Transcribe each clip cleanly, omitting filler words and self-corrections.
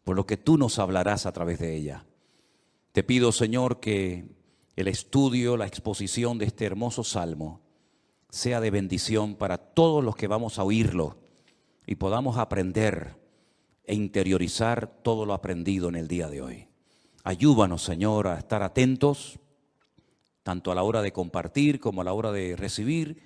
por lo que tú nos hablarás a través de ella. Te pido, Señor, que el estudio, la exposición de este hermoso salmo sea de bendición para todos los que vamos a oírlo y podamos aprender e interiorizar todo lo aprendido en el día de hoy. Ayúdanos, Señor, a estar atentos, tanto a la hora de compartir como a la hora de recibir,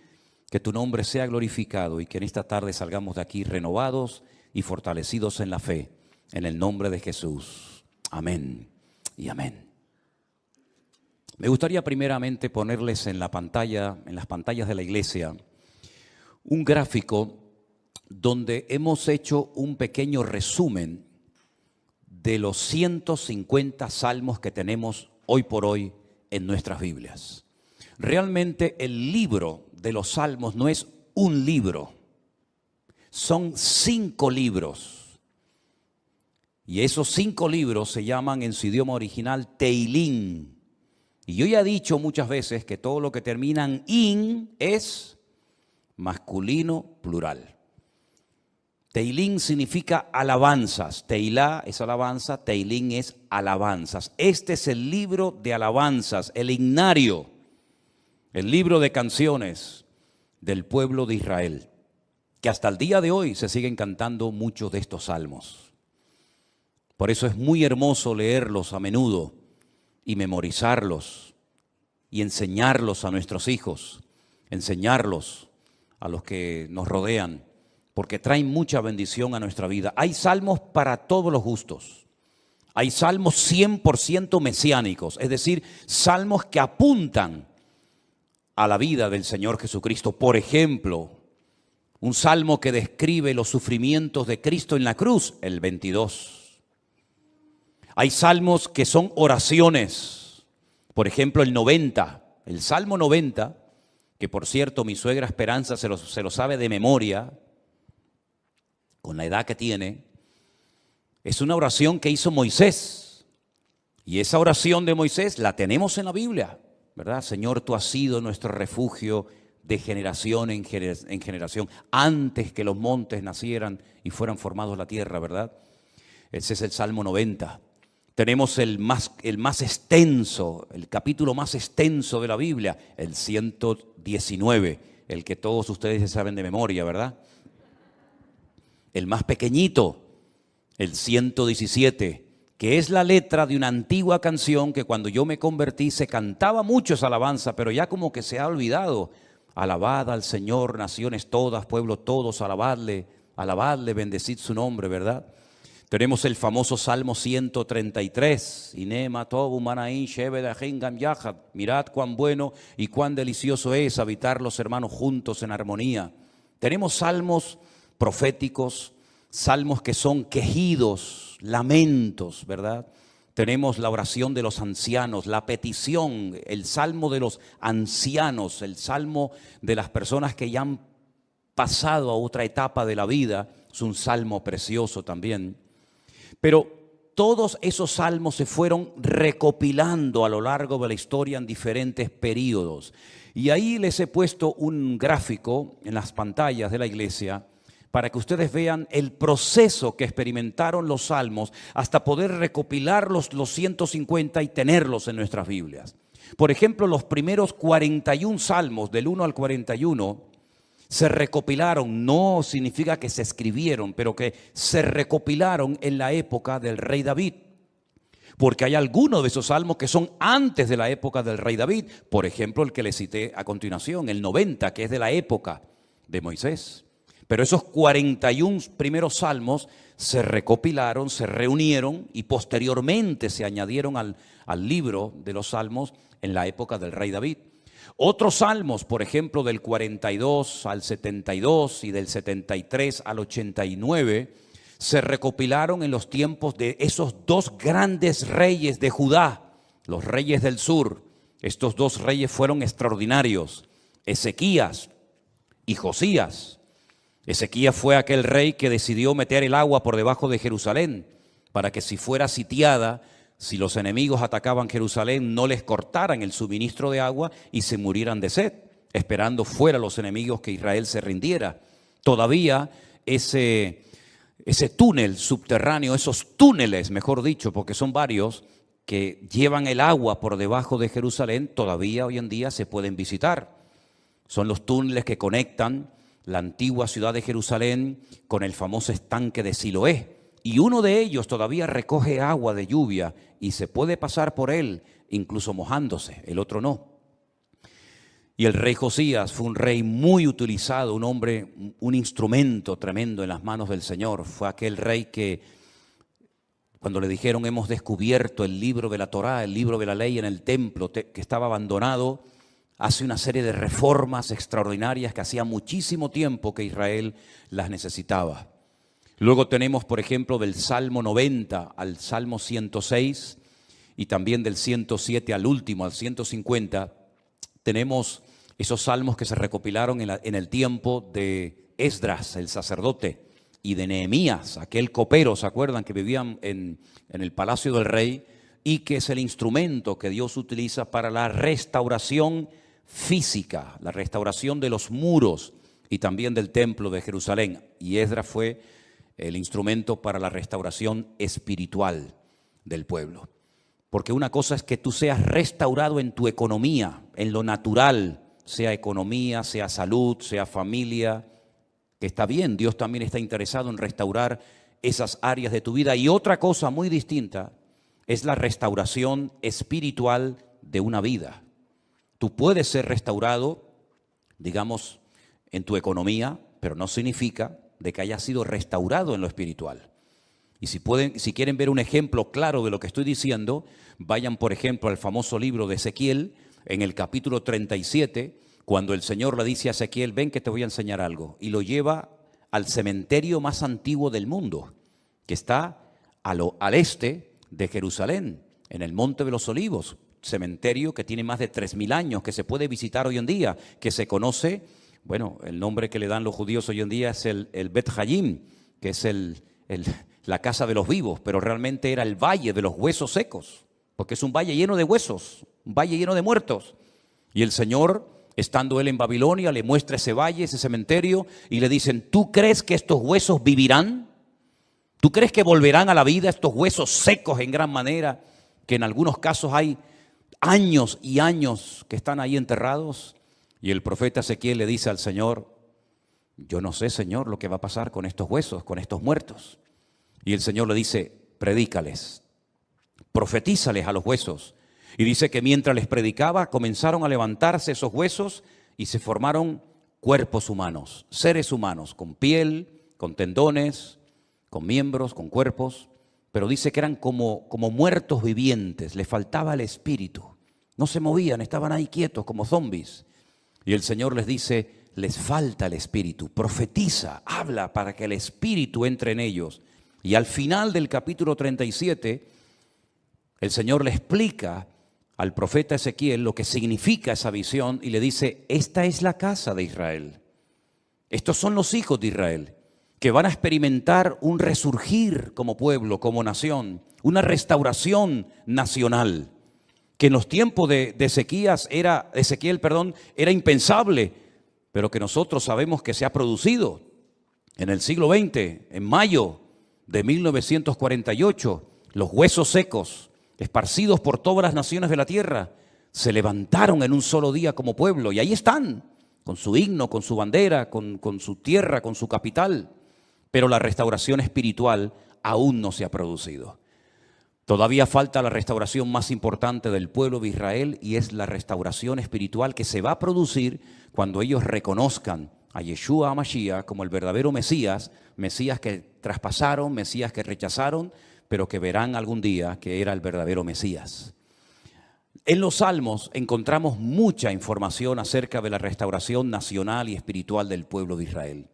que tu nombre sea glorificado y que en esta tarde salgamos de aquí renovados y fortalecidos en la fe, en el nombre de Jesús. Amén y amén. Me gustaría primeramente ponerles en la pantalla, en las pantallas de la iglesia, un gráfico donde hemos hecho un pequeño resumen de los 150 salmos que tenemos hoy por hoy en nuestras Biblias. Realmente el libro de los salmos no es un libro, son 5 libros. Y esos 5 libros se llaman en su idioma original Teilín. Y yo ya he dicho muchas veces que todo lo que termina en in es masculino plural. Teilín significa alabanzas. Teilá es alabanza, Teilín es alabanzas. Este es el libro de alabanzas, el himnario, el libro de canciones del pueblo de Israel, que hasta el día de hoy se siguen cantando muchos de estos salmos. Por eso es muy hermoso leerlos a menudo y memorizarlos y enseñarlos a nuestros hijos, enseñarlos a los que nos rodean, porque traen mucha bendición a nuestra vida. Hay salmos para todos los gustos. Hay salmos 100% mesiánicos, es decir, salmos que apuntan a la vida del Señor Jesucristo. Por ejemplo, un salmo que describe los sufrimientos de Cristo en la cruz, el 22. Hay salmos que son oraciones, por ejemplo el 90, el Salmo 90, que por cierto mi suegra Esperanza se lo sabe de memoria, con la edad que tiene. Es una oración que hizo Moisés, y esa oración de Moisés la tenemos en la Biblia, ¿verdad? Señor, tú has sido nuestro refugio de generación en generación, antes que los montes nacieran y fueran formados la tierra, ¿verdad? Ese es el Salmo 90. Tenemos el más extenso, el capítulo más extenso de la Biblia, el 119, el que todos ustedes saben de memoria, ¿verdad? El más pequeñito, el 117, que es la letra de una antigua canción que cuando yo me convertí se cantaba mucho esa alabanza, pero ya como que se ha olvidado. Alabad al Señor, naciones todas, pueblos todos, alabadle, alabadle, bendecid su nombre, ¿verdad? Tenemos el famoso Salmo 133, Inema tobu manaín shebedajin gam yahad. Mirad cuán bueno y cuán delicioso es habitar los hermanos juntos en armonía. Tenemos salmos proféticos, salmos que son quejidos, lamentos, ¿verdad? Tenemos la oración de los ancianos, la petición, el salmo de los ancianos, el salmo de las personas que ya han pasado a otra etapa de la vida. Es un salmo precioso también. Pero todos esos salmos se fueron recopilando a lo largo de la historia en diferentes periodos. Y ahí les he puesto un gráfico en las pantallas de la iglesia para que ustedes vean el proceso que experimentaron los salmos hasta poder recopilar los 150 y tenerlos en nuestras Biblias. Por ejemplo, los primeros 41 salmos, del 1 al 41, se recopilaron, no significa que se escribieron, pero que se recopilaron en la época del rey David. Porque hay algunos de esos salmos que son antes de la época del rey David. Por ejemplo, el que le cité a continuación, el 90, que es de la época de Moisés. Pero esos 41 primeros salmos se recopilaron, se reunieron y posteriormente se añadieron al libro de los salmos en la época del rey David. Otros salmos, por ejemplo, del 42 al 72 y del 73 al 89, se recopilaron en los tiempos de esos 2 grandes reyes de Judá, los reyes del sur. Estos 2 reyes fueron extraordinarios, Ezequías y Josías. Ezequías fue aquel rey que decidió meter el agua por debajo de Jerusalén para que si fuera sitiada, si los enemigos atacaban Jerusalén, no les cortaran el suministro de agua y se murieran de sed, esperando fuera los enemigos que Israel se rindiera. Todavía ese ese túnel subterráneo, esos túneles, mejor dicho, porque son varios, que llevan el agua por debajo de Jerusalén, todavía hoy en día se pueden visitar. Son los túneles que conectan la antigua ciudad de Jerusalén con el famoso estanque de Siloé. Y uno de ellos todavía recoge agua de lluvia y se puede pasar por él, incluso mojándose, el otro no. Y el rey Josías fue un rey muy utilizado, un hombre, un instrumento tremendo en las manos del Señor. Fue aquel rey que, cuando le dijeron hemos descubierto el libro de la Torá, el libro de la ley en el templo que estaba abandonado, hace una serie de reformas extraordinarias que hacía muchísimo tiempo que Israel las necesitaba. Luego tenemos, por ejemplo, del Salmo 90 al Salmo 106 y también del 107 al último, al 150, tenemos esos salmos que se recopilaron en el tiempo de Esdras, el sacerdote, y de Nehemías, aquel copero, ¿se acuerdan? Que vivían en el palacio del rey y que es el instrumento que Dios utiliza para la restauración física, la restauración de los muros y también del templo de Jerusalén. Y Esdras fue el instrumento para la restauración espiritual del pueblo. Porque una cosa es que tú seas restaurado en tu economía, en lo natural, sea economía, sea salud, sea familia, que está bien, Dios también está interesado en restaurar esas áreas de tu vida. Y otra cosa muy distinta es la restauración espiritual de una vida. Tú puedes ser restaurado, digamos, en tu economía, pero no significa de que hayas sido restaurado en lo espiritual. Y si quieren ver un ejemplo claro de lo que estoy diciendo, vayan, por ejemplo, al famoso libro de Ezequiel, en el capítulo 37, cuando el Señor le dice a Ezequiel, ven que te voy a enseñar algo, y lo lleva al cementerio más antiguo del mundo, que está al este de Jerusalén, en el Monte de los Olivos, cementerio que tiene más de 3.000 años, que se puede visitar hoy en día, que se conoce, bueno, el nombre que le dan los judíos hoy en día es el Bet Hayim, que es la casa de los vivos, pero realmente era el valle de los huesos secos, porque es un valle lleno de huesos, un valle lleno de muertos. Y el Señor, estando él en Babilonia, le muestra ese valle, ese cementerio, y le dicen, ¿tú crees que estos huesos vivirán? ¿Tú crees que volverán a la vida estos huesos secos en gran manera, que en algunos casos hay años y años que están ahí enterrados? Y el profeta Ezequiel le dice al Señor, yo no sé, Señor, lo que va a pasar con estos huesos, con estos muertos. Y el Señor le dice, predícales, profetízales a los huesos. Y dice que mientras les predicaba, comenzaron a levantarse esos huesos y se formaron cuerpos humanos, seres humanos, con piel, con tendones, con miembros, con cuerpos. Pero dice que eran como muertos vivientes, les faltaba el espíritu. No se movían, estaban ahí quietos como zombies. Y el Señor les dice, les falta el espíritu, profetiza, habla para que el espíritu entre en ellos. Y al final del capítulo 37, el Señor le explica al profeta Ezequiel lo que significa esa visión y le dice, esta es la casa de Israel. Estos son los hijos de Israel, que van a experimentar un resurgir como pueblo, como nación, una restauración nacional, que en los tiempos de Ezequiel era impensable, pero que nosotros sabemos que se ha producido en el siglo XX, en mayo de 1948, los huesos secos, esparcidos por todas las naciones de la tierra, se levantaron en un solo día como pueblo, y ahí están, con su himno, con su bandera, con su tierra, con su capital. Pero la restauración espiritual aún no se ha producido. Todavía falta la restauración más importante del pueblo de Israel, y es la restauración espiritual que se va a producir cuando ellos reconozcan a Yeshua HaMashiach como el verdadero Mesías, Mesías que traspasaron, Mesías que rechazaron, pero que verán algún día que era el verdadero Mesías. En los Salmos encontramos mucha información acerca de la restauración nacional y espiritual del pueblo de Israel.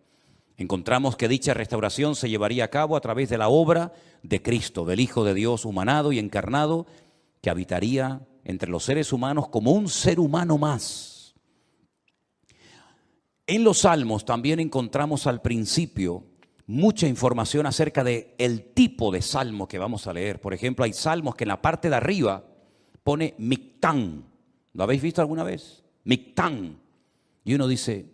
Encontramos que dicha restauración se llevaría a cabo a través de la obra de Cristo, del Hijo de Dios humanado y encarnado, que habitaría entre los seres humanos como un ser humano más. En los Salmos también encontramos al principio mucha información acerca del tipo de salmo que vamos a leer. Por ejemplo, hay salmos que en la parte de arriba pone Mictán. ¿Lo habéis visto alguna vez? Mictán. Y uno dice,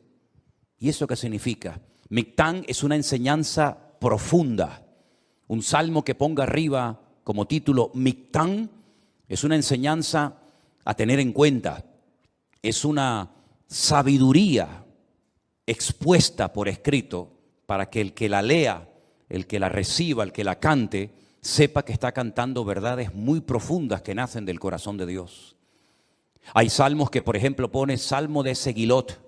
¿y eso qué significa? Mictán es una enseñanza profunda. Un salmo que ponga arriba como título Mictán es una enseñanza a tener en cuenta. Es una sabiduría expuesta por escrito para que el que la lea, el que la reciba, el que la cante, sepa que está cantando verdades muy profundas que nacen del corazón de Dios. Hay salmos que, por ejemplo, pone Salmo de Segilot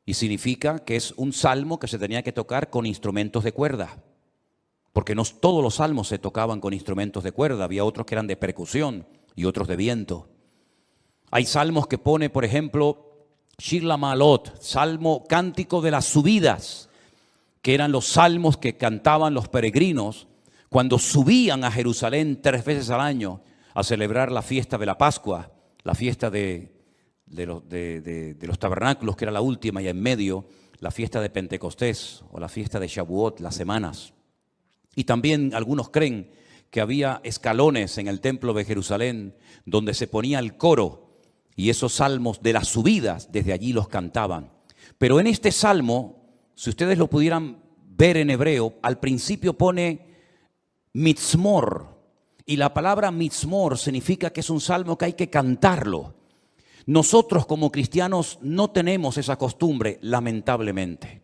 y significa que es un salmo que se tenía que tocar con instrumentos de cuerda, porque no todos los salmos se tocaban con instrumentos de cuerda, había otros que eran de percusión y otros de viento. Hay salmos que pone, por ejemplo, Shir LaMa'alot, salmo cántico de las subidas, que eran los salmos que cantaban los peregrinos cuando subían a Jerusalén 3 veces al año a celebrar la fiesta de la Pascua, la fiesta de los tabernáculos, que era la última, y en medio la fiesta de Pentecostés o la fiesta de Shavuot, las semanas. Y también algunos creen que había escalones en el templo de Jerusalén donde se ponía el coro y esos salmos de las subidas desde allí los cantaban. Pero en este salmo, si ustedes lo pudieran ver en hebreo, al principio pone mitzmor, y la palabra mitzmor significa que es un salmo que hay que cantarlo. Nosotros como cristianos no tenemos esa costumbre, lamentablemente,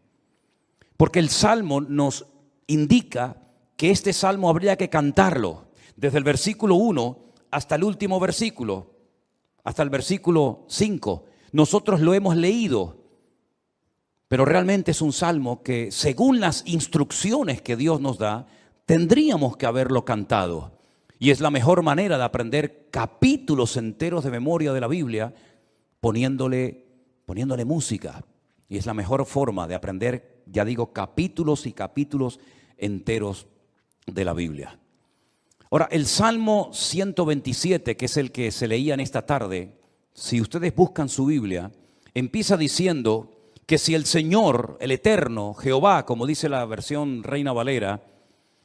porque el salmo nos indica que este salmo habría que cantarlo desde el versículo 1 hasta el último versículo, hasta el versículo 5. Nosotros lo hemos leído, pero realmente es un salmo que, según las instrucciones que Dios nos da, tendríamos que haberlo cantado. Y es la mejor manera de aprender capítulos enteros de memoria de la Biblia poniéndole música. Y es la mejor forma de aprender, ya digo, capítulos y capítulos enteros de la Biblia. Ahora, el Salmo 127, que es el que se leía en esta tarde, si ustedes buscan su Biblia, empieza diciendo que si el Señor, el Eterno, Jehová, como dice la versión Reina Valera,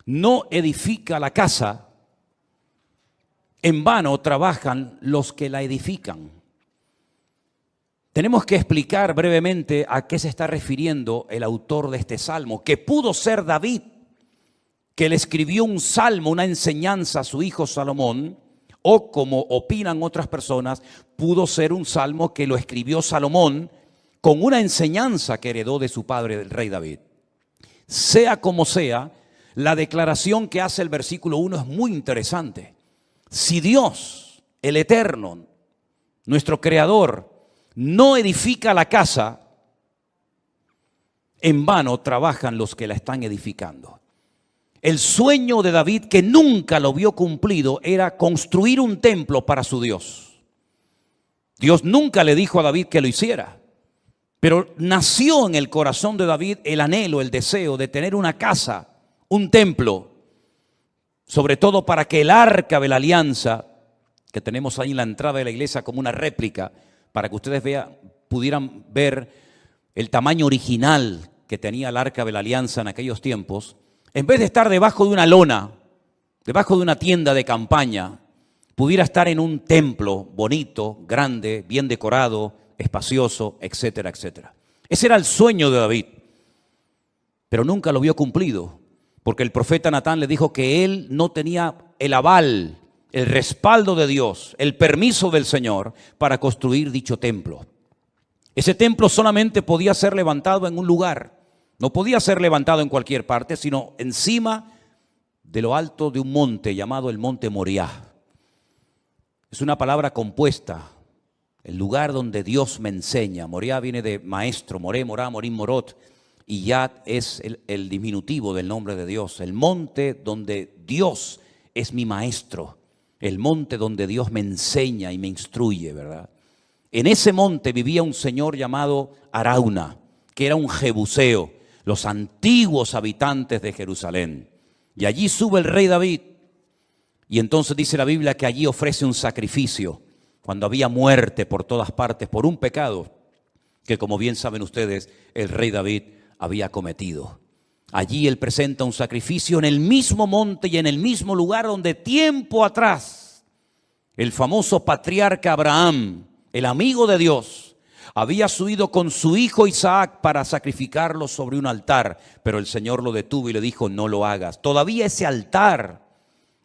no edifica la casa, en vano trabajan los que la edifican. Tenemos que explicar brevemente a qué se está refiriendo el autor de este salmo, que pudo ser David, que le escribió un salmo, una enseñanza a su hijo Salomón, o como opinan otras personas, pudo ser un salmo que lo escribió Salomón con una enseñanza que heredó de su padre, el rey David. Sea como sea, la declaración que hace el versículo 1 es muy interesante. Si Dios, el Eterno, nuestro Creador, no edifica la casa, en vano trabajan los que la están edificando. El sueño de David, que nunca lo vio cumplido, era construir un templo para su Dios. Dios nunca le dijo a David que lo hiciera, pero nació en el corazón de David el anhelo, el deseo de tener una casa, un templo, sobre todo para que el arca de la alianza, que tenemos ahí en la entrada de la iglesia como una réplica, para que ustedes pudieran ver el tamaño original que tenía el arca de la alianza en aquellos tiempos, en vez de estar debajo de una lona, debajo de una tienda de campaña, pudiera estar en un templo bonito, grande, bien decorado, espacioso, etcétera, etcétera. Ese era el sueño de David, pero nunca lo vio cumplido, porque el profeta Natán le dijo que él no tenía el aval, el respaldo de Dios, el permiso del Señor para construir dicho templo. Ese templo solamente podía ser levantado en un lugar, no podía ser levantado en cualquier parte, sino encima de lo alto de un monte llamado el monte Moriah. Es una palabra compuesta, el lugar donde Dios me enseña. Moriah viene de maestro, Moré, Morá, Morim, Morot, y Yad es el diminutivo del nombre de Dios. El monte donde Dios es mi maestro, el monte donde Dios me enseña y me instruye, ¿verdad? En ese monte vivía un señor llamado Arauna, que era un jebuseo, los antiguos habitantes de Jerusalén. Y allí sube el rey David. Y entonces dice la Biblia que allí ofrece un sacrificio, cuando había muerte por todas partes, por un pecado que, como bien saben ustedes, el rey David había cometido. Allí él presenta un sacrificio en el mismo monte y en el mismo lugar donde tiempo atrás el famoso patriarca Abraham, el amigo de Dios, Había subido con su hijo Isaac para sacrificarlo sobre un altar, pero el Señor lo detuvo y le dijo, no lo hagas. Todavía ese altar,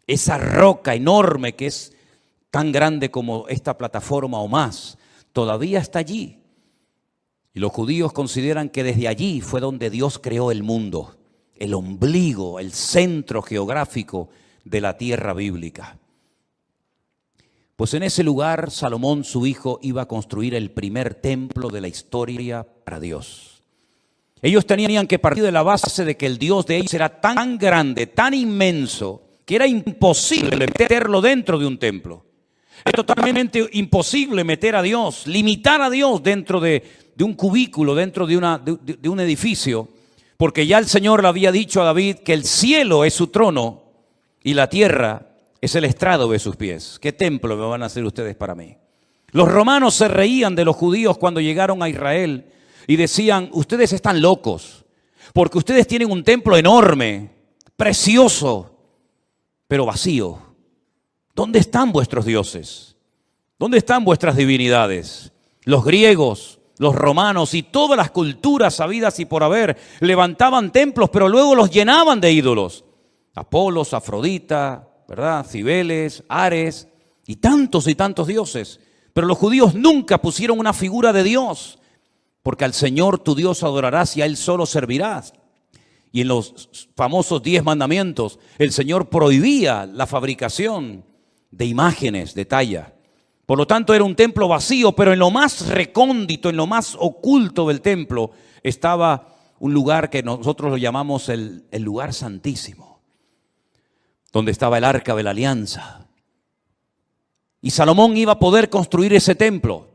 esa roca enorme que es tan grande como esta plataforma o más, todavía está allí. Y los judíos consideran que desde allí fue donde Dios creó el mundo, el ombligo, el centro geográfico de la tierra bíblica. Pues en ese lugar Salomón, su hijo, iba a construir el primer templo de la historia para Dios. Ellos tenían que partir de la base de que el Dios de ellos era tan grande, tan inmenso, que era imposible meterlo dentro de un templo. Era totalmente imposible meter a Dios, limitar a Dios dentro de un cubículo, dentro de un edificio, porque ya el Señor le había dicho a David que el cielo es su trono y la tierra es el estrado de sus pies. ¿Qué templo me van a hacer ustedes para mí? Los romanos se reían de los judíos cuando llegaron a Israel y decían, ustedes están locos, porque ustedes tienen un templo enorme, precioso, pero vacío. ¿Dónde están vuestros dioses? ¿Dónde están vuestras divinidades? Los griegos, los romanos y todas las culturas habidas y por haber levantaban templos, pero luego los llenaban de ídolos. Apolos, Afrodita, ¿verdad? Cibeles, Ares y tantos dioses. Pero los judíos nunca pusieron una figura de Dios, porque al Señor tu Dios adorarás y a Él solo servirás. Y en los famosos 10 mandamientos, el Señor prohibía la fabricación de imágenes de talla. Por lo tanto, era un templo vacío, pero en lo más recóndito, en lo más oculto del templo, estaba un lugar que nosotros lo llamamos el lugar santísimo, donde estaba el arca de la alianza. Y Salomón iba a poder construir ese templo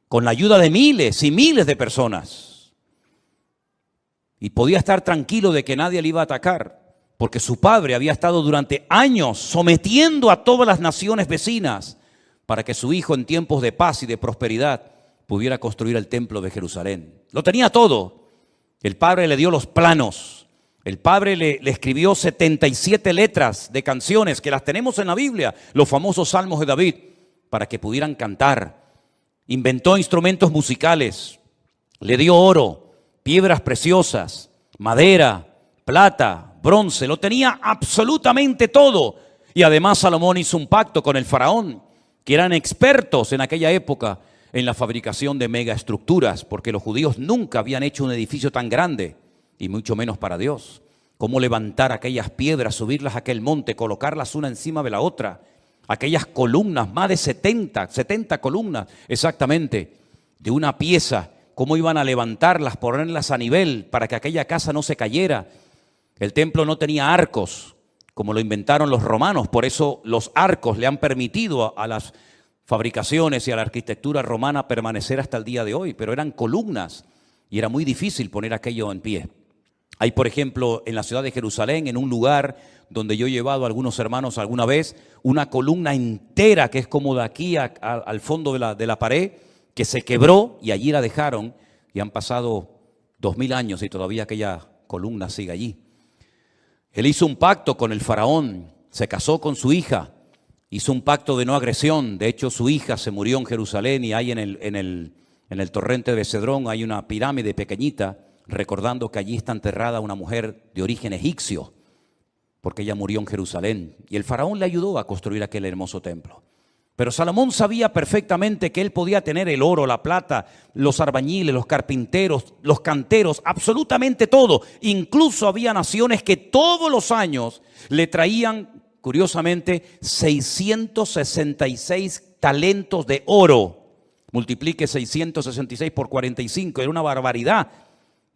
con la ayuda de miles y miles de personas. Y podía estar tranquilo de que nadie le iba a atacar, porque su padre había estado durante años sometiendo a todas las naciones vecinas para que su hijo en tiempos de paz y de prosperidad pudiera construir el templo de Jerusalén. Lo tenía todo. El padre le dio los planos. El padre le escribió 77 letras de canciones que las tenemos en la Biblia, los famosos salmos de David, para que pudieran cantar. Inventó instrumentos musicales, le dio oro, piedras preciosas, madera, plata, bronce, lo tenía absolutamente todo. Y además Salomón hizo un pacto con el faraón, que eran expertos en aquella época en la fabricación de megaestructuras, porque los judíos nunca habían hecho un edificio tan grande, y mucho menos para Dios. Cómo levantar aquellas piedras, subirlas a aquel monte, colocarlas una encima de la otra. Aquellas columnas, más de 70 columnas exactamente, de una pieza. Cómo iban a levantarlas, ponerlas a nivel para que aquella casa no se cayera. El templo no tenía arcos, como lo inventaron los romanos. Por eso los arcos le han permitido a las fabricaciones y a la arquitectura romana permanecer hasta el día de hoy. Pero eran columnas y era muy difícil poner aquello en pie. Hay, por ejemplo, en la ciudad de Jerusalén, en un lugar donde yo he llevado a algunos hermanos alguna vez, una columna entera que es como de aquí al fondo de la pared, que se quebró y allí la dejaron, y han pasado 2000 años y todavía aquella columna sigue allí. Él hizo un pacto con el faraón, se casó con su hija, hizo un pacto de no agresión. De hecho, su hija se murió en Jerusalén y hay en el torrente de Cedrón hay una pirámide pequeñita, recordando que allí está enterrada una mujer de origen egipcio, porque ella murió en Jerusalén. Y el faraón le ayudó a construir aquel hermoso templo. Pero Salomón sabía perfectamente que él podía tener el oro, la plata, los albañiles, los carpinteros, los canteros, absolutamente todo. Incluso había naciones que todos los años le traían, curiosamente, 666 talentos de oro. Multiplique 666 por 45, era una barbaridad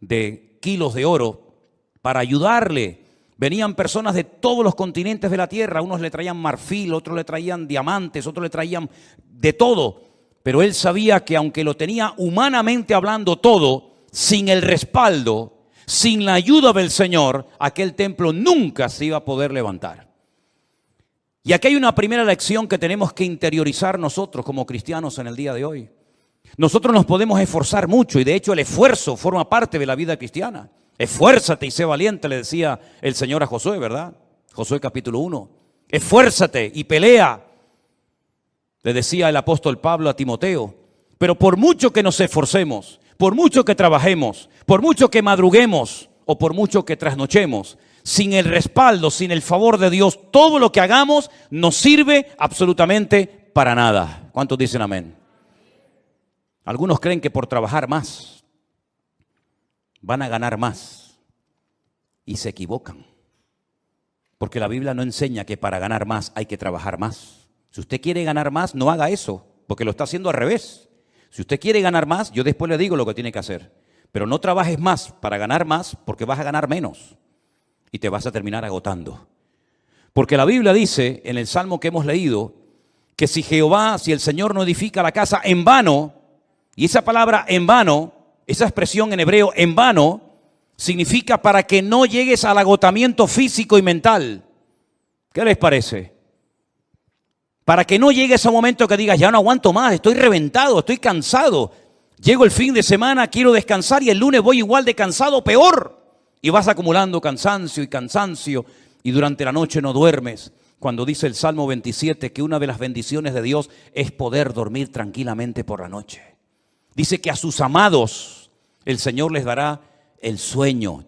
de kilos de oro para ayudarle. Venían personas de todos los continentes de la tierra, unos le traían marfil, otros le traían diamantes, otros le traían de todo. Pero él sabía que aunque lo tenía humanamente hablando todo, sin el respaldo, sin la ayuda del Señor, aquel templo nunca se iba a poder levantar. Y aquí hay una primera lección que tenemos que interiorizar nosotros como cristianos en el día de hoy. Nosotros nos podemos esforzar mucho y de hecho el esfuerzo forma parte de la vida cristiana. Esfuérzate y sé valiente, le decía el Señor a Josué, ¿verdad? Josué capítulo 1. Esfuérzate y pelea, le decía el apóstol Pablo a Timoteo. Pero por mucho que nos esforcemos, por mucho que trabajemos, por mucho que madruguemos o por mucho que trasnochemos, sin el respaldo, sin el favor de Dios, todo lo que hagamos no sirve absolutamente para nada. ¿Cuántos dicen amén? Algunos creen que por trabajar más van a ganar más y se equivocan. Porque la Biblia no enseña que para ganar más hay que trabajar más. Si usted quiere ganar más, no haga eso, porque lo está haciendo al revés. Si usted quiere ganar más, yo después le digo lo que tiene que hacer. Pero no trabajes más para ganar más, porque vas a ganar menos y te vas a terminar agotando. Porque la Biblia dice en el Salmo que hemos leído que si el Señor no edifica la casa, en vano, y esa palabra en vano, esa expresión en hebreo en vano, significa para que no llegues al agotamiento físico y mental. ¿Qué les parece? Para que no llegues a un momento que digas, ya no aguanto más, estoy reventado, estoy cansado. Llego el fin de semana, quiero descansar y el lunes voy igual de cansado, peor. Y vas acumulando cansancio y durante la noche no duermes. Cuando dice el Salmo 27 que una de las bendiciones de Dios es poder dormir tranquilamente por la noche. Dice que a sus amados el Señor les dará el sueño.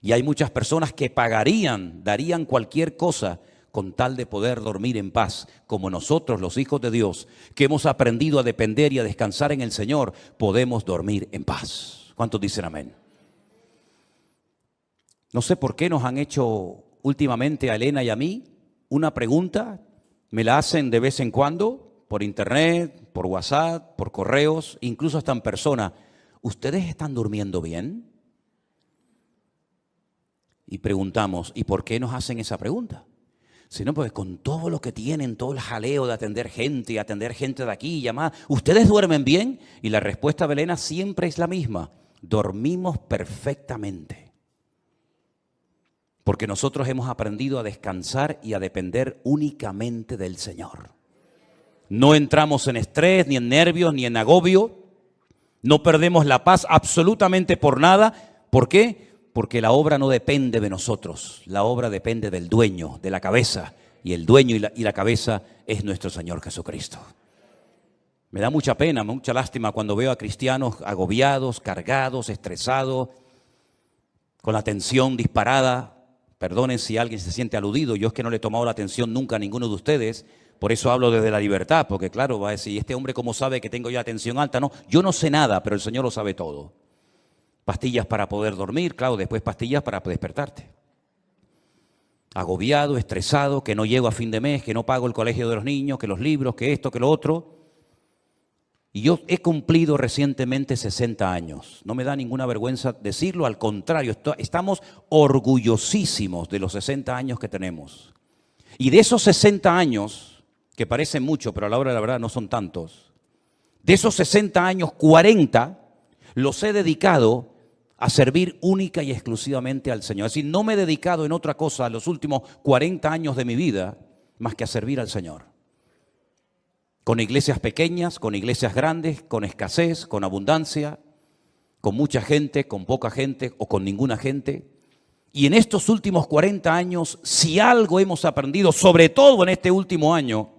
Y hay muchas personas que darían cualquier cosa con tal de poder dormir en paz, como nosotros, los hijos de Dios, que hemos aprendido a depender y a descansar en el Señor, podemos dormir en paz. ¿Cuántos dicen amén? No sé por qué nos han hecho últimamente a Elena y a mí una pregunta, me la hacen de vez en cuando, por internet, por WhatsApp, por correos, incluso hasta en persona. ¿Ustedes están durmiendo bien? Y preguntamos, ¿y por qué nos hacen esa pregunta? Sino porque con todo lo que tienen, todo el jaleo de atender gente de aquí y llamar, ¿ustedes duermen bien? Y la respuesta de Elena siempre es la misma, dormimos perfectamente. Porque nosotros hemos aprendido a descansar y a depender únicamente del Señor. No entramos en estrés, ni en nervios, ni en agobio. No perdemos la paz absolutamente por nada. ¿Por qué? Porque la obra no depende de nosotros. La obra depende del dueño, de la cabeza. Y el dueño y la cabeza es nuestro Señor Jesucristo. Me da mucha pena, mucha lástima cuando veo a cristianos agobiados, cargados, estresados, con la tensión disparada. Perdonen si alguien se siente aludido, yo es que no le he tomado la atención nunca a ninguno de ustedes, por eso hablo desde la libertad, porque claro, va a decir, ¿este hombre cómo sabe que tengo yo la tensión alta? No, yo no sé nada, pero el Señor lo sabe todo. Pastillas para poder dormir, claro, después pastillas para despertarte. Agobiado, estresado, que no llego a fin de mes, que no pago el colegio de los niños, que los libros, que esto, que lo otro. Y yo he cumplido recientemente 60 años. No me da ninguna vergüenza decirlo, al contrario, estamos orgullosísimos de los 60 años que tenemos. Y de esos 60 años, que parecen mucho, pero a la hora de la verdad no son tantos, de esos 60 años, 40 los he dedicado a servir única y exclusivamente al Señor. Es decir, no me he dedicado en otra cosa los últimos 40 años de mi vida más que a servir al Señor. Con iglesias pequeñas, con iglesias grandes, con escasez, con abundancia, con mucha gente, con poca gente o con ninguna gente. Y en estos últimos 40 años, si algo hemos aprendido, sobre todo en este último año,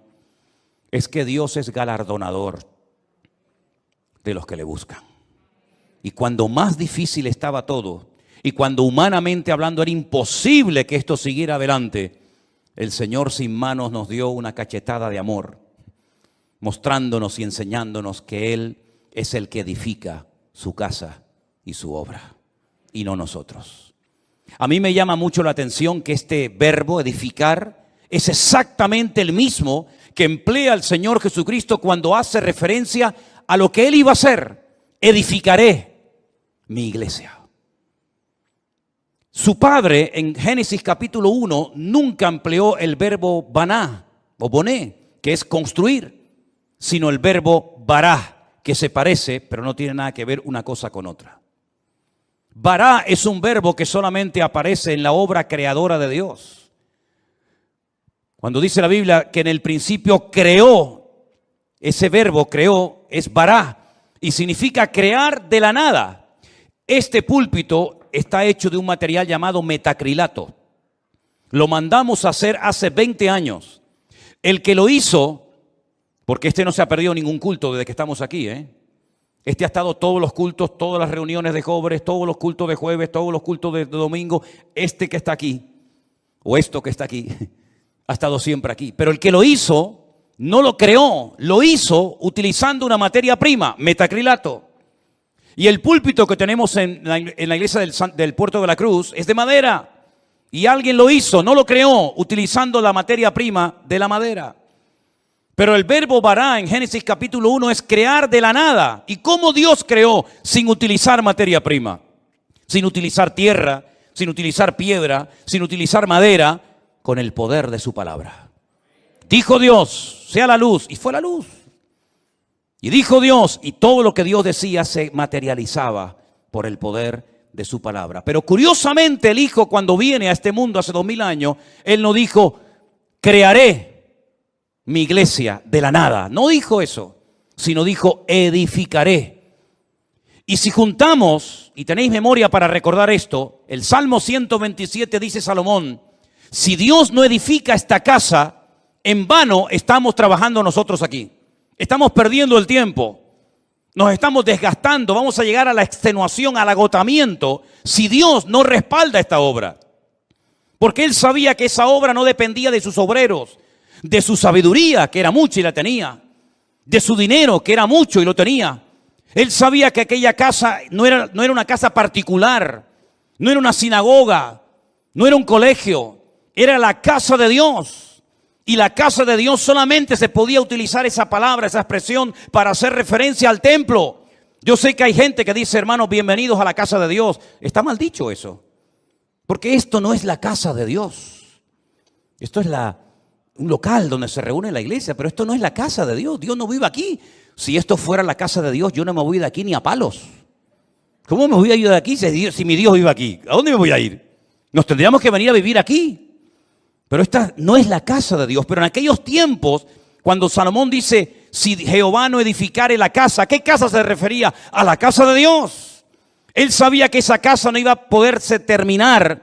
es que Dios es galardonador de los que le buscan. Y cuando más difícil estaba todo, y cuando humanamente hablando era imposible que esto siguiera adelante, el Señor sin manos nos dio una cachetada de amor, mostrándonos y enseñándonos que Él es el que edifica su casa y su obra, y no nosotros. A mí me llama mucho la atención que este verbo, edificar, es exactamente el mismo que emplea el Señor Jesucristo cuando hace referencia a lo que Él iba a hacer. Edificaré mi iglesia. Su padre en Génesis capítulo 1 nunca empleó el verbo baná o boné, que es construir, sino el verbo bará, que se parece, pero no tiene nada que ver una cosa con otra. Bará es un verbo que solamente aparece en la obra creadora de Dios. Cuando dice la Biblia que en el principio creó, ese verbo creó es bará y significa crear de la nada. Este púlpito está hecho de un material llamado metacrilato. Lo mandamos a hacer hace 20 años. El que lo hizo Porque este no se ha perdido ningún culto desde que estamos aquí, ¿eh? Este ha estado todos los cultos, todas las reuniones de jóvenes, todos los cultos de jueves, todos los cultos de domingo. Este que está aquí, o esto que está aquí, ha estado siempre aquí. Pero el que lo hizo, no lo creó, lo hizo utilizando una materia prima, metacrilato. Y el púlpito que tenemos en la iglesia del Puerto de la Cruz es de madera. Y alguien lo hizo, no lo creó, utilizando la materia prima de la madera. Pero el verbo bara en Génesis capítulo 1 es crear de la nada. ¿Y cómo Dios creó sin utilizar materia prima? Sin utilizar tierra, sin utilizar piedra, sin utilizar madera, con el poder de su palabra. Dijo Dios, sea la luz, y fue la luz. Y dijo Dios, y todo lo que Dios decía se materializaba por el poder de su palabra. Pero curiosamente el Hijo, cuando viene a este mundo hace 2000 años, Él no dijo, crearé mi iglesia de la nada. No dijo eso, sino dijo, edificaré. Y si juntamos, y tenéis memoria para recordar esto, el Salmo 127 dice Salomón, si Dios no edifica esta casa, en vano estamos trabajando nosotros aquí. Estamos perdiendo el tiempo, nos estamos desgastando, vamos a llegar a la extenuación, al agotamiento, si Dios no respalda esta obra. Porque Él sabía que esa obra no dependía de sus obreros, de su sabiduría, que era mucha y la tenía, de su dinero, que era mucho y lo tenía. Él sabía que aquella casa no era una casa particular, no era una sinagoga, no era un colegio, era la casa de Dios. Y la casa de Dios solamente se podía utilizar esa palabra, esa expresión, para hacer referencia al templo. Yo sé que hay gente que dice, hermanos, bienvenidos a la casa de Dios. Está mal dicho eso, porque esto no es la casa de Dios. Esto es un local donde se reúne la iglesia, pero esto no es la casa de Dios. Dios no vive aquí. Si esto fuera la casa de Dios, yo no me voy de aquí ni a palos. ¿Cómo me voy a ir de aquí si mi Dios vive aquí? ¿A dónde me voy a ir? Nos tendríamos que venir a vivir aquí. Pero esta no es la casa de Dios. Pero en aquellos tiempos, cuando Salomón dice, si Jehová no edificare la casa, ¿a qué casa se refería? A la casa de Dios. Él sabía que esa casa no iba a poderse terminar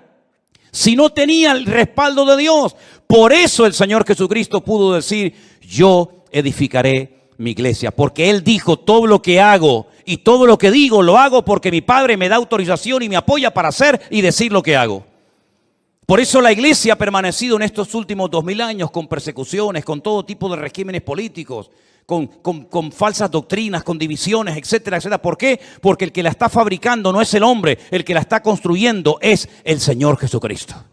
si no tenía el respaldo de Dios. Por eso el Señor Jesucristo pudo decir, yo edificaré mi iglesia. Porque Él dijo, todo lo que hago y todo lo que digo, lo hago porque mi Padre me da autorización y me apoya para hacer y decir lo que hago. Por eso la iglesia ha permanecido en estos últimos 2000 años con persecuciones, con todo tipo de regímenes políticos, con falsas doctrinas, con divisiones, etcétera, etcétera. ¿Por qué? Porque el que la está fabricando no es el hombre, el que la está construyendo es el Señor Jesucristo.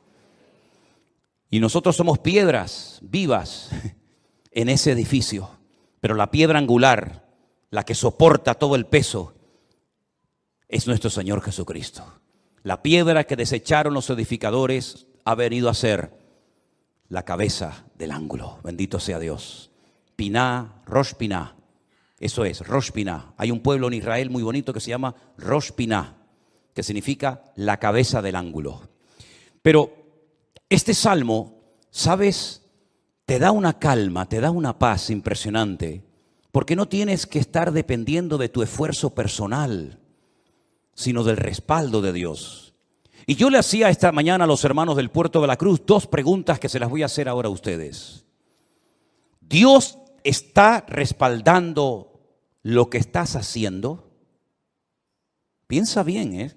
Y nosotros somos piedras vivas en ese edificio, pero la piedra angular, la que soporta todo el peso, es nuestro Señor Jesucristo. La piedra que desecharon los edificadores ha venido a ser la cabeza del ángulo. Bendito sea Dios. Piná, Rosh Piná. Eso es, Rosh Piná. Hay un pueblo en Israel muy bonito que se llama Rosh Piná, que significa la cabeza del ángulo. Pero este salmo, ¿sabes? Te da una calma, te da una paz impresionante, porque no tienes que estar dependiendo de tu esfuerzo personal, sino del respaldo de Dios. Y yo le hacía esta mañana a los hermanos del Puerto de la Cruz 2 preguntas que se las voy a hacer ahora a ustedes. ¿Dios está respaldando lo que estás haciendo? Piensa bien, ¿eh?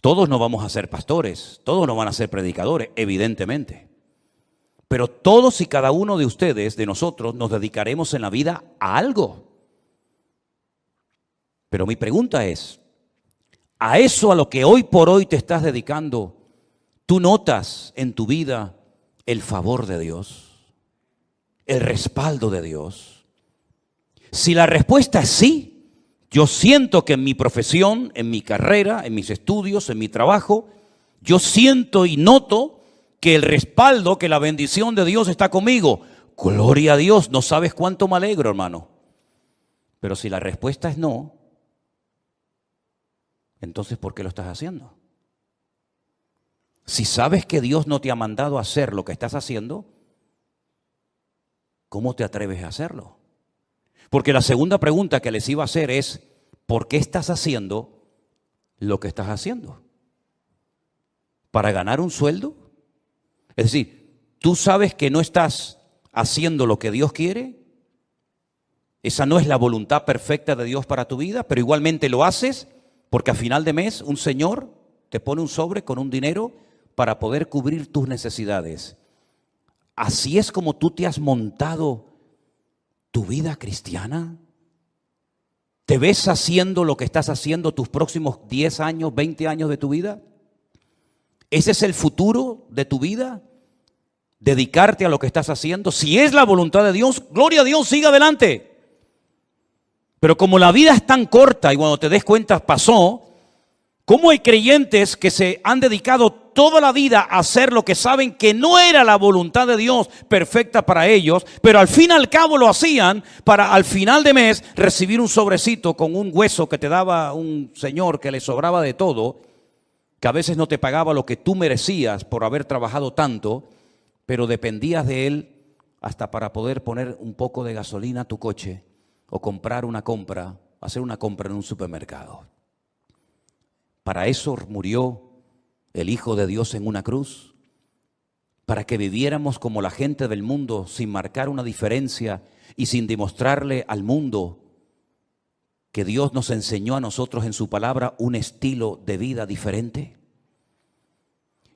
Todos no vamos a ser pastores, todos no van a ser predicadores, evidentemente. Pero todos y cada uno de ustedes, de nosotros, nos dedicaremos en la vida a algo. Pero mi pregunta es, ¿a eso a lo que hoy por hoy te estás dedicando, tú notas en tu vida el favor de Dios, el respaldo de Dios? Si la respuesta es sí, yo siento que en mi profesión, en mi carrera, en mis estudios, en mi trabajo, yo siento y noto que el respaldo, que la bendición de Dios está conmigo. Gloria a Dios, no sabes cuánto me alegro, hermano. Pero si la respuesta es no, entonces ¿por qué lo estás haciendo? Si sabes que Dios no te ha mandado a hacer lo que estás haciendo, ¿cómo te atreves a hacerlo? Porque la segunda pregunta que les iba a hacer es, ¿por qué estás haciendo lo que estás haciendo? ¿Para ganar un sueldo? Es decir, ¿tú sabes que no estás haciendo lo que Dios quiere Esa no es la voluntad perfecta de Dios para tu vida, pero igualmente lo haces porque a final de mes un señor te pone un sobre con un dinero para poder cubrir tus necesidades. ¿Así es como tú te has montado tu vida cristiana? ¿Te ves haciendo lo que estás haciendo tus próximos 10 años, 20 años de tu vida? ¿Ese es el futuro de tu vida? ¿Dedicarte a lo que estás haciendo? Si es la voluntad de Dios, gloria a Dios, siga adelante. Pero como la vida es tan corta y cuando te des cuenta pasó, ¿cómo hay creyentes que se han dedicado toda la vida a hacer lo que saben que no era la voluntad de Dios perfecta para ellos, pero al fin y al cabo lo hacían para al final de mes recibir un sobrecito con un hueso que te daba un señor que le sobraba de todo, que a veces no te pagaba lo que tú merecías por haber trabajado tanto, pero dependías de él hasta para poder poner un poco de gasolina a tu coche o hacer una compra en un supermercado? Para eso murió el Hijo de Dios en una cruz, para que viviéramos como la gente del mundo, sin marcar una diferencia y sin demostrarle al mundo que Dios nos enseñó a nosotros en su palabra un estilo de vida diferente.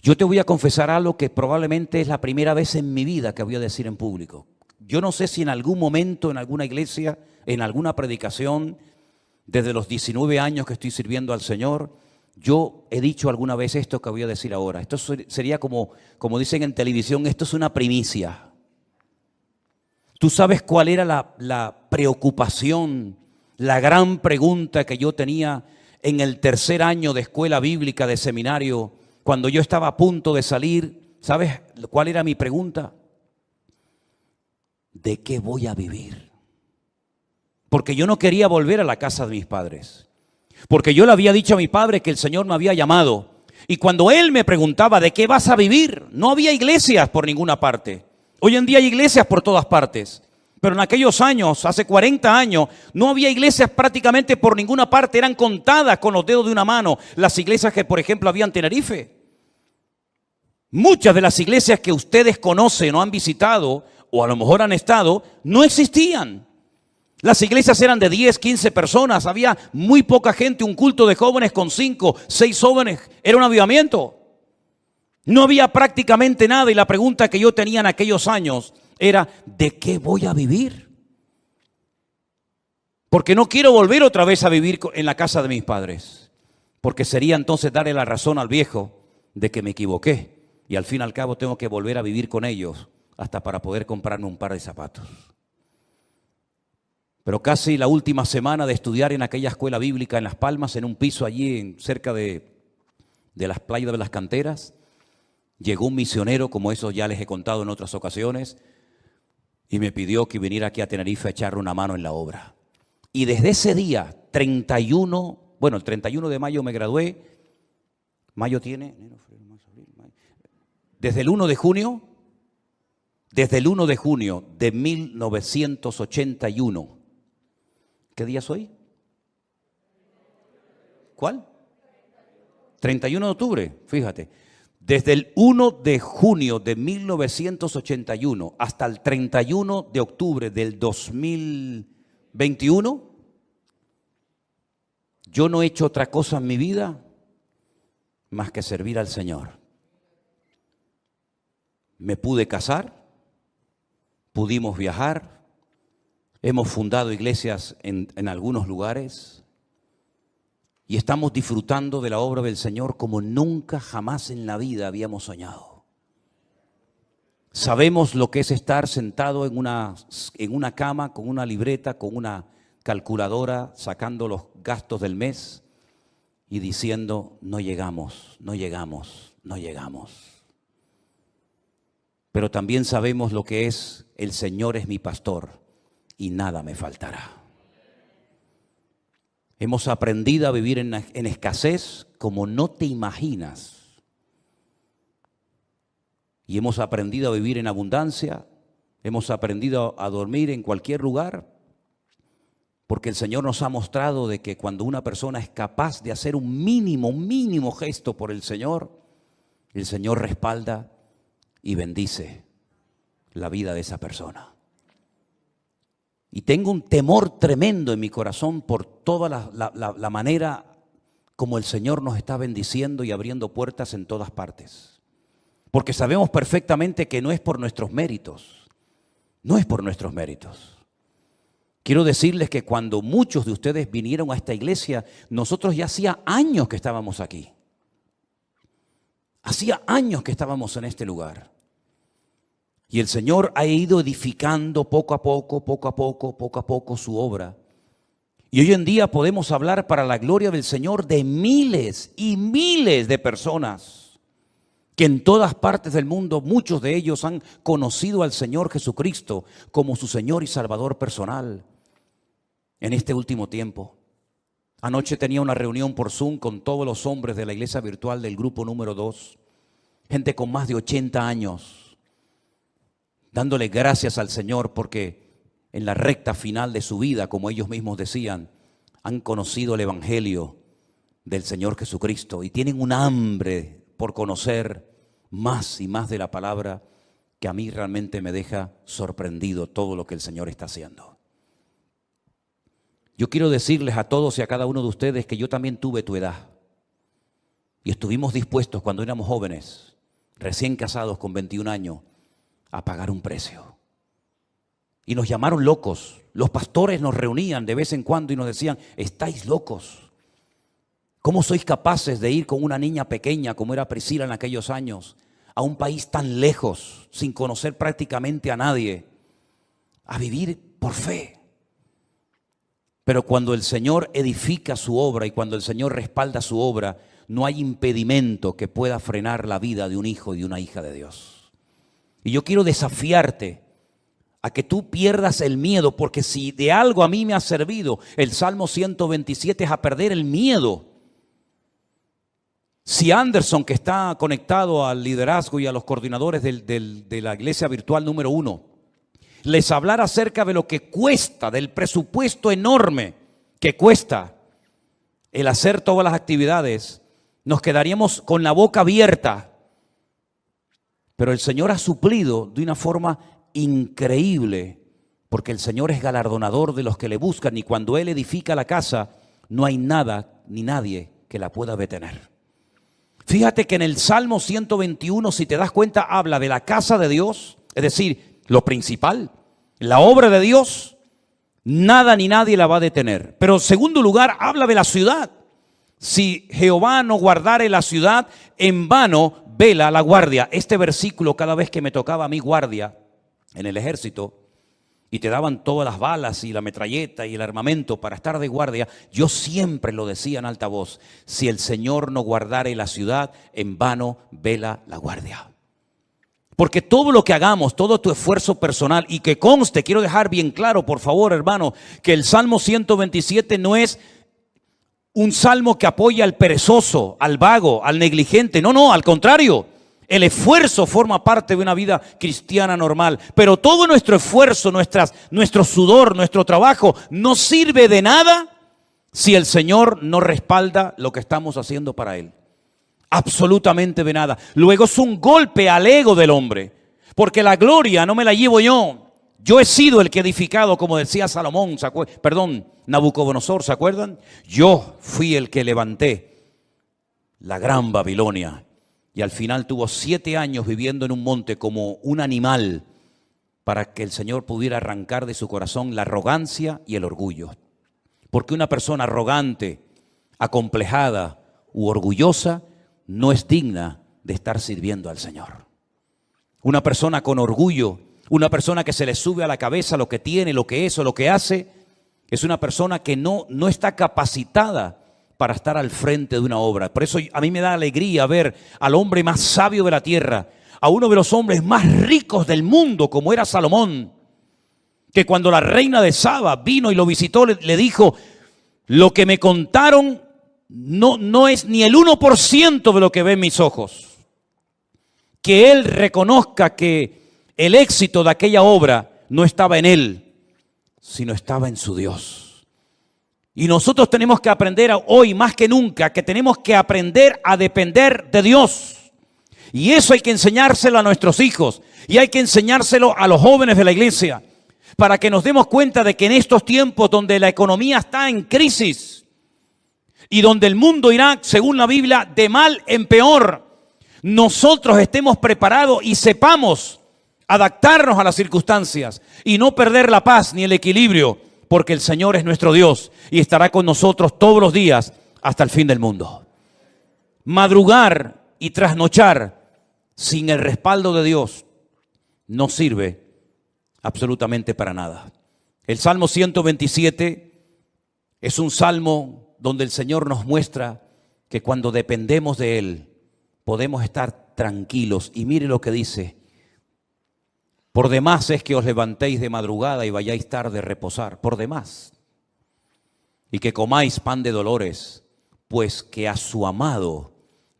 Yo te voy a confesar algo que probablemente es la primera vez en mi vida que voy a decir en público. Yo no sé si en algún momento, en alguna iglesia, en alguna predicación, desde los 19 años que estoy sirviendo al Señor, yo he dicho alguna vez esto que voy a decir ahora. Esto sería como dicen en televisión, esto es una primicia. ¿Tú sabes cuál era la preocupación, la gran pregunta que yo tenía en el tercer año de escuela bíblica, de seminario, cuando yo estaba a punto de salir? ¿Sabes cuál era mi pregunta? ¿De qué voy a vivir? Porque yo no quería volver a la casa de mis padres. Porque yo le había dicho a mi padre que el Señor me había llamado. Y cuando él me preguntaba ¿de qué vas a vivir? No había iglesias por ninguna parte. Hoy en día hay iglesias por todas partes. Pero en aquellos años, hace 40 años, no había iglesias prácticamente por ninguna parte. Eran contadas con los dedos de una mano las iglesias que, por ejemplo, había en Tenerife. Muchas de las iglesias que ustedes conocen o han visitado, o a lo mejor han estado, no existían. Las iglesias eran de 10, 15 personas, había muy poca gente, un culto de jóvenes con 5, 6 jóvenes, era un avivamiento. No había prácticamente nada y la pregunta que yo tenía en aquellos años era, ¿de qué voy a vivir? Porque no quiero volver otra vez a vivir en la casa de mis padres, porque sería entonces darle la razón al viejo de que me equivoqué y al fin y al cabo tengo que volver a vivir con ellos hasta para poder comprarme un par de zapatos. Pero casi la última semana de estudiar en aquella escuela bíblica en Las Palmas, en un piso allí cerca de las playas de las canteras, llegó un misionero, como eso ya les he contado en otras ocasiones, y me pidió que viniera aquí a Tenerife a echarle una mano en la obra. Y desde ese día, el 31 de mayo me gradué, mayo tiene, desde el 1 de junio de 1981, ¿qué día es hoy? ¿Cuál? 31 de octubre, fíjate. Desde el 1 de junio de 1981 hasta el 31 de octubre del 2021, yo no he hecho otra cosa en mi vida más que servir al Señor. Me pude casar, pudimos viajar, hemos fundado iglesias en algunos lugares y estamos disfrutando de la obra del Señor como nunca jamás en la vida habíamos soñado. Sabemos lo que es estar sentado en una cama con una libreta, con una calculadora, sacando los gastos del mes y diciendo, no llegamos, no llegamos, no llegamos. Pero también sabemos lo que es, el Señor es mi pastor y nada me faltará. Hemos aprendido a vivir en escasez como no te imaginas. Y hemos aprendido a vivir en abundancia, hemos aprendido a dormir en cualquier lugar, porque el Señor nos ha mostrado de que cuando una persona es capaz de hacer un mínimo gesto por el Señor respalda y bendice la vida de esa persona. Y tengo un temor tremendo en mi corazón por toda la manera como el Señor nos está bendiciendo y abriendo puertas en todas partes. Porque sabemos perfectamente que no es por nuestros méritos, no es por nuestros méritos. Quiero decirles que cuando muchos de ustedes vinieron a esta iglesia, nosotros ya hacía años que estábamos aquí. Hacía años que estábamos en este lugar. Y el Señor ha ido edificando poco a poco su obra. Y hoy en día podemos hablar para la gloria del Señor de miles y miles de personas que en todas partes del mundo, muchos de ellos han conocido al Señor Jesucristo como su Señor y Salvador personal en este último tiempo. Anoche tenía una reunión por Zoom con todos los hombres de la iglesia virtual del grupo número 2, gente con más de 80 años, dándole gracias al Señor porque en la recta final de su vida, como ellos mismos decían, han conocido el Evangelio del Señor Jesucristo y tienen un hambre por conocer más y más de la palabra que a mí realmente me deja sorprendido todo lo que el Señor está haciendo. Yo quiero decirles a todos y a cada uno de ustedes que yo también tuve tu edad y estuvimos dispuestos cuando éramos jóvenes, recién casados con 21 años, a pagar un precio. Y nos llamaron locos. Los pastores nos reunían de vez en cuando y nos decían: estáis locos. ¿Cómo sois capaces de ir con una niña pequeña como era Priscila en aquellos años a un país tan lejos, sin conocer prácticamente a nadie, a vivir por fe? Pero cuando el Señor edifica su obra y cuando el Señor respalda su obra, no hay impedimento que pueda frenar la vida de un hijo y de una hija de Dios. Y yo quiero desafiarte a que tú pierdas el miedo, porque si de algo a mí me ha servido el Salmo 127 es a perder el miedo. Si Anderson, que está conectado al liderazgo y a los coordinadores de la iglesia virtual número 1, les hablara acerca de lo que cuesta, del presupuesto enorme que cuesta el hacer todas las actividades, nos quedaríamos con la boca abierta. Pero el Señor ha suplido de una forma increíble, porque el Señor es galardonador de los que le buscan, y cuando Él edifica la casa, no hay nada ni nadie que la pueda detener. Fíjate que en el Salmo 121, si te das cuenta, habla de la casa de Dios, es decir, lo principal, la obra de Dios, nada ni nadie la va a detener. Pero en segundo lugar, habla de la ciudad. Si Jehová no guardare la ciudad, en vano vela la guardia. Este versículo, cada vez que me tocaba a mí guardia en el ejército y te daban todas las balas y la metralleta y el armamento para estar de guardia, yo siempre lo decía en alta voz: si el Señor no guardare la ciudad, en vano vela la guardia. Porque todo lo que hagamos, todo tu esfuerzo personal, y que conste, quiero dejar bien claro, por favor, hermano, que el Salmo 127 no es un salmo que apoya al perezoso, al vago, al negligente. No, al contrario. El esfuerzo forma parte de una vida cristiana normal. Pero todo nuestro esfuerzo, nuestro sudor, nuestro trabajo, no sirve de nada si el Señor no respalda lo que estamos haciendo para Él. Absolutamente de nada. Luego es un golpe al ego del hombre, porque la gloria no me la llevo yo. Yo he sido el que he edificado, como decía Salomón, Nabucodonosor, ¿se acuerdan? Yo fui el que levanté la gran Babilonia, y al final tuvo 7 años viviendo en un monte como un animal, para que el Señor pudiera arrancar de su corazón la arrogancia y el orgullo. Porque una persona arrogante, acomplejada u orgullosa no es digna de estar sirviendo al Señor. Una persona con orgullo, una persona que se le sube a la cabeza lo que tiene, lo que es o lo que hace, es una persona que no está capacitada para estar al frente de una obra. Por eso a mí me da alegría ver al hombre más sabio de la tierra, a uno de los hombres más ricos del mundo, como era Salomón, que cuando la reina de Saba vino y lo visitó, le dijo: lo que me contaron no es ni el 1% de lo que ven mis ojos. Que él reconozca que el éxito de aquella obra no estaba en él, sino estaba en su Dios. Y nosotros tenemos que aprender hoy más que nunca, que tenemos que aprender a depender de Dios. Y eso hay que enseñárselo a nuestros hijos, y hay que enseñárselo a los jóvenes de la iglesia. para que nos demos cuenta de que en estos tiempos donde la economía está en crisis y donde el mundo irá, según la Biblia, de mal en peor, nosotros estemos preparados y sepamos adaptarnos a las circunstancias y no perder la paz ni el equilibrio, porque el Señor es nuestro Dios y estará con nosotros todos los días hasta el fin del mundo. Madrugar y trasnochar sin el respaldo de Dios no sirve absolutamente para nada. El Salmo 127 es un salmo donde el Señor nos muestra que cuando dependemos de Él podemos estar tranquilos. Y mire lo que dice: por demás es que os levantéis de madrugada y vayáis tarde a reposar, por demás. Y que comáis pan de dolores, pues que a su amado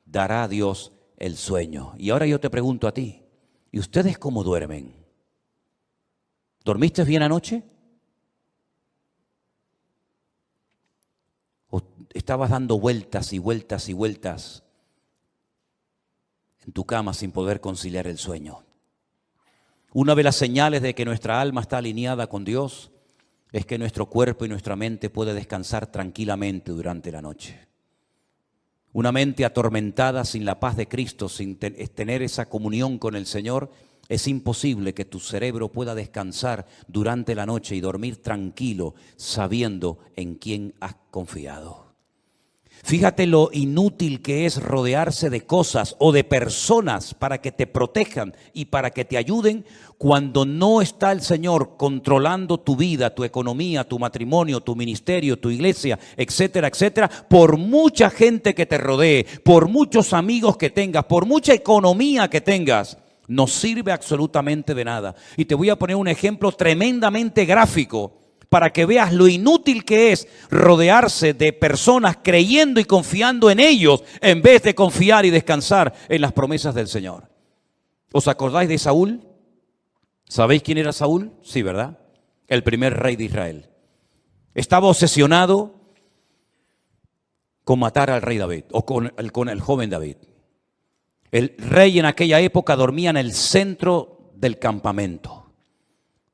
dará Dios el sueño. Y ahora yo te pregunto a ti, ¿y ustedes cómo duermen? ¿Dormiste bien anoche? ¿O estabas dando vueltas y vueltas y vueltas en tu cama sin poder conciliar el sueño? Una de las señales de que nuestra alma está alineada con Dios es que nuestro cuerpo y nuestra mente puede descansar tranquilamente durante la noche. Una mente atormentada sin la paz de Cristo, sin tener esa comunión con el Señor, es imposible que tu cerebro pueda descansar durante la noche y dormir tranquilo sabiendo en quién has confiado. Fíjate lo inútil que es rodearse de cosas o de personas para que te protejan y para que te ayuden cuando no está el Señor controlando tu vida, tu economía, tu matrimonio, tu ministerio, tu iglesia, etcétera, etcétera. Por mucha gente que te rodee, por muchos amigos que tengas, por mucha economía que tengas, no sirve absolutamente de nada. Y te voy a poner un ejemplo tremendamente gráfico para que veas lo inútil que es rodearse de personas creyendo y confiando en ellos en vez de confiar y descansar en las promesas del Señor. ¿Os acordáis de Saúl? ¿Sabéis quién era Saúl? Sí, ¿verdad? El primer rey de Israel. Estaba obsesionado con matar al rey David o con el joven David. El rey en aquella época dormía en el centro del campamento.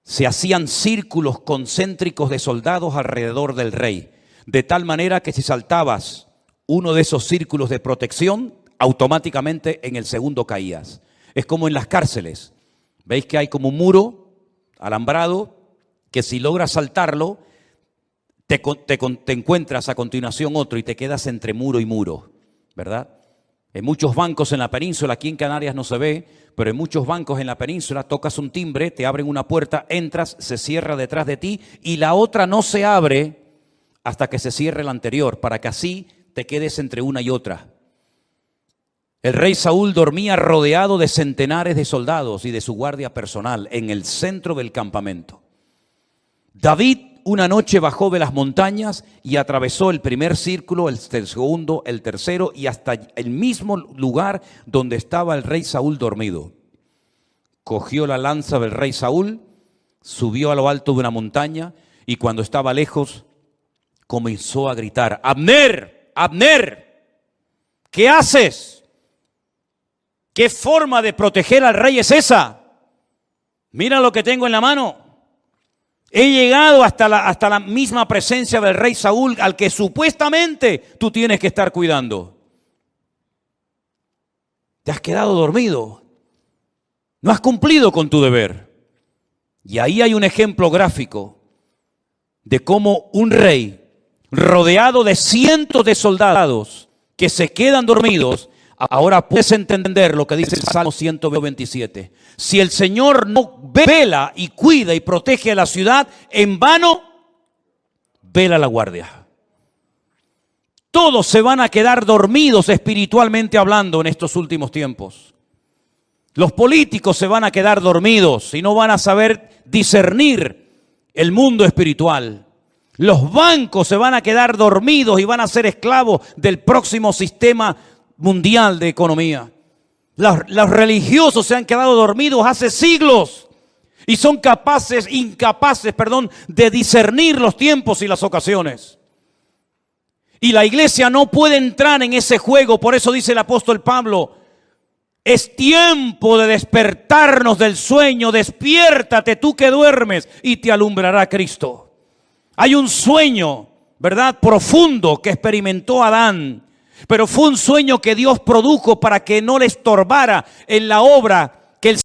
Se hacían círculos concéntricos de soldados alrededor del rey, de tal manera que si saltabas uno de esos círculos de protección, automáticamente en el segundo caías. Es como en las cárceles. ¿Veis que hay como un muro alambrado que si logras saltarlo, te encuentras a continuación otro y te quedas entre muro y muro, ¿verdad? En muchos bancos en la península, aquí en Canarias no se ve, pero en muchos bancos en la península tocas un timbre, te abren una puerta, entras, se cierra detrás de ti y la otra no se abre hasta que se cierre la anterior, para que así te quedes entre una y otra. El rey Saúl dormía rodeado de centenares de soldados y de su guardia personal en el centro del campamento. David una noche bajó de las montañas y atravesó el primer círculo, el segundo, el tercero y hasta el mismo lugar donde estaba el rey Saúl dormido. Cogió la lanza del rey Saúl, subió a lo alto de una montaña y cuando estaba lejos comenzó a gritar: ¡Abner! ¡Abner! ¿Qué haces? ¿Qué forma de proteger al rey es esa? Mira lo que tengo en la mano. He llegado hasta la misma presencia del rey Saúl, al que supuestamente tú tienes que estar cuidando. Te has quedado dormido. No has cumplido con tu deber. Y ahí hay un ejemplo gráfico de cómo un rey rodeado de cientos de soldados que se quedan dormidos. Ahora puedes entender lo que dice el Salmo 127. Si el Señor no vela y cuida y protege a la ciudad, en vano vela la guardia. Todos se van a quedar dormidos espiritualmente hablando en estos últimos tiempos. Los políticos se van a quedar dormidos y no van a saber discernir el mundo espiritual. Los bancos se van a quedar dormidos y van a ser esclavos del próximo sistema mundial de economía. Los religiosos se han quedado dormidos hace siglos y son incapaces de discernir los tiempos y las ocasiones. Y la iglesia no puede entrar en ese juego. Por eso dice el apóstol Pablo: Es tiempo de despertarnos del sueño. Despiértate tú que duermes y te alumbrará Cristo. Hay un sueño, ¿verdad?, profundo que experimentó Adán, pero fue un sueño que Dios produjo para que no le estorbara en la obra que el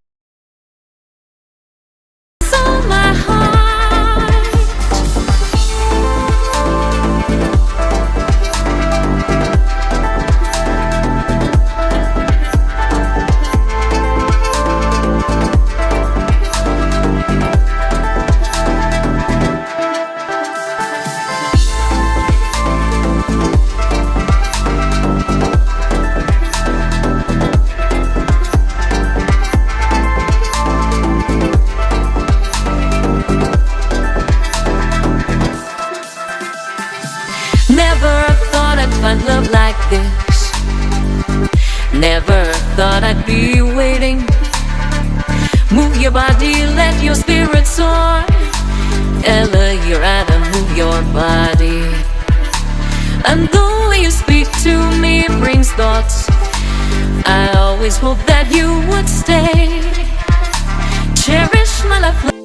Never thought I'd find love like this. Never thought I'd be waiting. Move your body, let your spirit soar. Ella, you're out and move your body. And the way you speak to me brings thoughts. I always hoped that you would stay. Cherish my life.